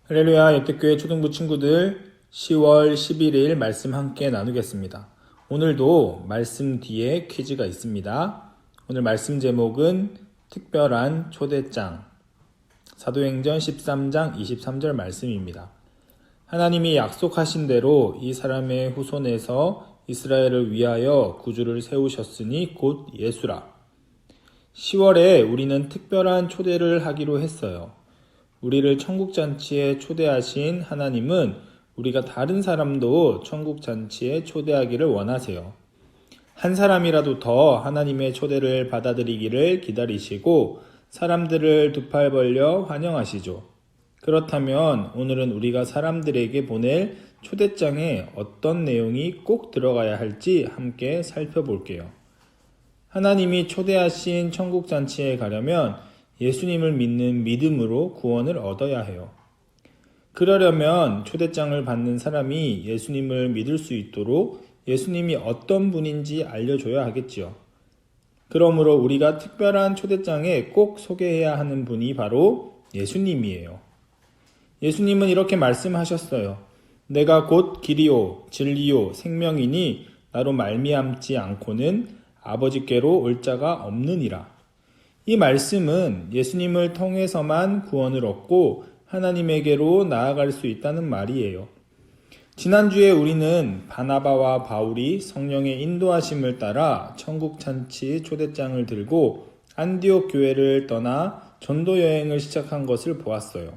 할렐루야, 역대교회 초등부 친구들 10월 11일 말씀 함께 나누겠습니다. 오늘도 말씀 뒤에 퀴즈가 있습니다. 오늘 말씀 제목은 특별한 초대장, 사도행전 13장 23절 말씀입니다. 하나님이 약속하신 대로 이 사람의 후손에서 이스라엘을 위하여 구주를 세우셨으니 곧 예수라. 10월에 우리는 특별한 초대를 하기로 했어요. 우리를 천국잔치에 초대하신 하나님은 우리가 다른 사람도 천국잔치에 초대하기를 원하세요. 한 사람이라도 더 하나님의 초대를 받아들이기를 기다리시고 사람들을 두 팔 벌려 환영하시죠. 그렇다면 오늘은 우리가 사람들에게 보낼 초대장에 어떤 내용이 꼭 들어가야 할지 함께 살펴볼게요. 하나님이 초대하신 천국잔치에 가려면 예수님을 믿는 믿음으로 구원을 얻어야 해요. 그러려면 초대장을 받는 사람이 예수님을 믿을 수 있도록 예수님이 어떤 분인지 알려줘야 하겠지요. 그러므로 우리가 특별한 초대장에 꼭 소개해야 하는 분이 바로 예수님이에요. 예수님은 이렇게 말씀하셨어요. 내가 곧 길이요 진리요 생명이니 나로 말미암지 않고는 아버지께로 올 자가 없느니라. 이 말씀은 예수님을 통해서만 구원을 얻고 하나님에게로 나아갈 수 있다는 말이에요. 지난주에 우리는 바나바와 바울이 성령의 인도하심을 따라 천국잔치 초대장을 들고 안디옥 교회를 떠나 전도 여행을 시작한 것을 보았어요.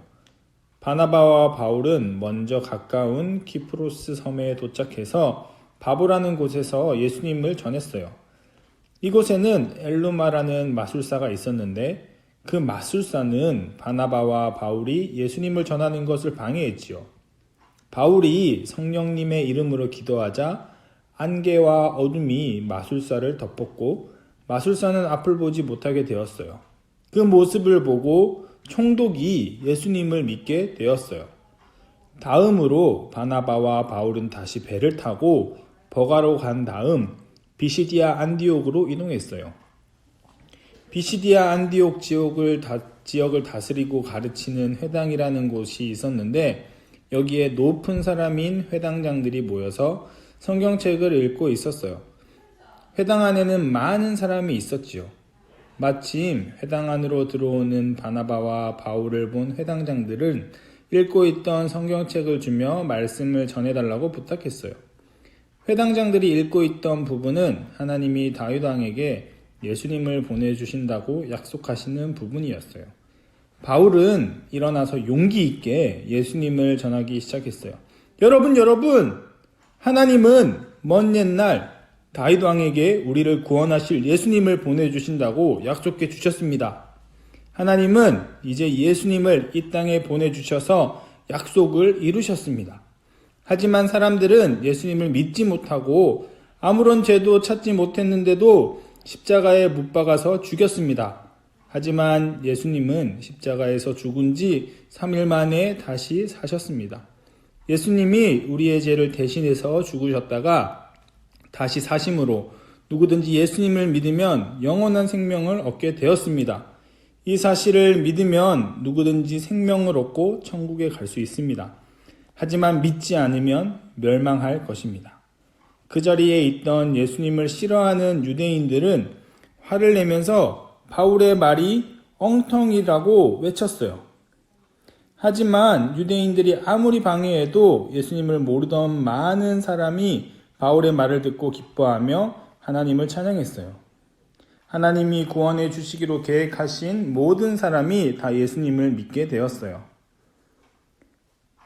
바나바와 바울은 먼저 가까운 키프로스 섬에 도착해서 바보라는 곳에서 예수님을 전했어요. 이곳에는 엘루마라는 마술사가 있었는데 그 마술사는 바나바와 바울이 예수님을 전하는 것을 방해했지요. 바울이 성령님의 이름으로 기도하자 안개와 어둠이 마술사를 덮었고 마술사는 앞을 보지 못하게 되었어요. 그 모습을 보고 총독이 예수님을 믿게 되었어요. 다음으로 바나바와 바울은 다시 배를 타고 버가로 간 다음 비시디아 안디옥으로 이동했어요. 비시디아 안디옥 지역을 다스리고 가르치는 회당이라는 곳이 있었는데 여기에 높은 사람인 회당장들이 모여서 성경책을 읽고 있었어요. 회당 안에는 많은 사람이 있었지요. 마침 회당 안으로 들어오는 바나바와 바울을 본 회당장들은 읽고 있던 성경책을 주며 말씀을 전해달라고 부탁했어요. 회당장들이 읽고 있던 부분은 하나님이 다윗 왕에게 예수님을 보내주신다고 약속하시는 부분이었어요. 바울은 일어나서 용기 있게 예수님을 전하기 시작했어요. 여러분! 하나님은 먼 옛날 다윗 왕에게 우리를 구원하실 예수님을 보내주신다고 약속해 주셨습니다. 하나님은 이제 예수님을 이 땅에 보내주셔서 약속을 이루셨습니다. 하지만 사람들은 예수님을 믿지 못하고 아무런 죄도 찾지 못했는데도 십자가에 못 박아서 죽였습니다. 하지만 예수님은 십자가에서 죽은 지 3일 만에 다시 사셨습니다. 예수님이 우리의 죄를 대신해서 죽으셨다가 다시 사심으로 누구든지 예수님을 믿으면 영원한 생명을 얻게 되었습니다. 이 사실을 믿으면 누구든지 생명을 얻고 천국에 갈 수 있습니다. 하지만 믿지 않으면 멸망할 것입니다. 그 자리에 있던 예수님을 싫어하는 유대인들은 화를 내면서 바울의 말이 엉텅이라고 외쳤어요. 하지만 유대인들이 아무리 방해해도 예수님을 모르던 많은 사람이 바울의 말을 듣고 기뻐하며 하나님을 찬양했어요. 하나님이 구원해 주시기로 계획하신 모든 사람이 다 예수님을 믿게 되었어요.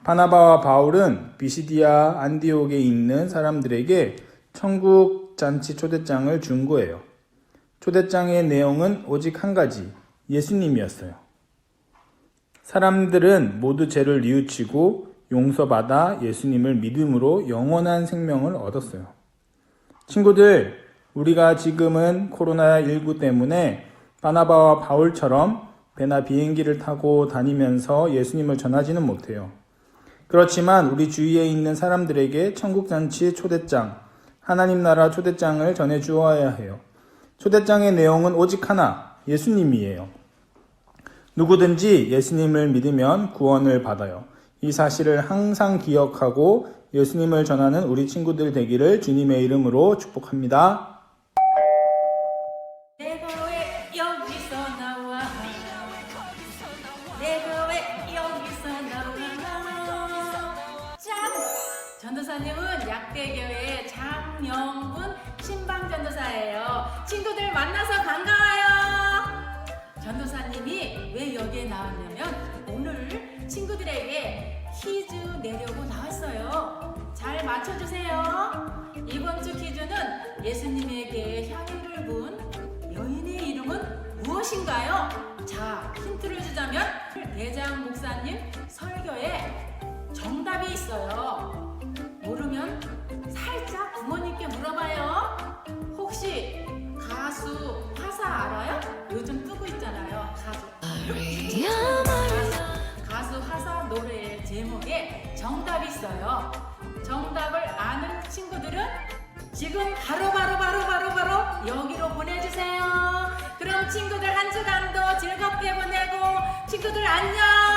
바나바와 바울은 비시디아 안디옥에 있는 사람들에게 천국 잔치 초대장을 준 거예요. 초대장의 내용은 오직 한 가지, 예수님이었어요. 사람들은 모두 죄를 뉘우치고 용서받아 예수님을 믿음으로 영원한 생명을 얻었어요. 친구들, 우리가 지금은 코로나19 때문에 바나바와 바울처럼 배나 비행기를 타고 다니면서 예수님을 전하지는 못해요. 그렇지만 우리 주위에 있는 사람들에게 천국잔치 초대장, 하나님 나라 초대장을 전해주어야 해요. 초대장의 내용은 오직 하나, 예수님이에요. 누구든지 예수님을 믿으면 구원을 받아요. 이 사실을 항상 기억하고 예수님을 전하는 우리 친구들 되기를 주님의 이름으로 축복합니다. 내가 왜 여기서 나와? 내가 왜 여기서 나와? 짠! 전도사님은 약대교회 장영분 신방전도사예요. 친구들 만나서 반가워요. 전도사님이 왜 여기에 나왔냐면 오늘 친구들에게 퀴즈 내려고 나왔어요. 잘 맞춰주세요. 이번 주 퀴즈는 예수님에게 향유를 부은 여인의 이름은 무엇인가요? 자, 힌트를 주자면 대장 목사님 설교에 정답이 있어요. 모르면 살짝 부모님께 물어봐요. 혹시 가수 화사 알아요? 요즘 뜨고 있잖아요. 가수 화사 노래의 제목에 정답이 있어요. 정답을 아는 친구들은 지금 바로 여기로 보내주세요. 그럼 친구들 한 주간도 즐겁게 보내고 친구들 안녕.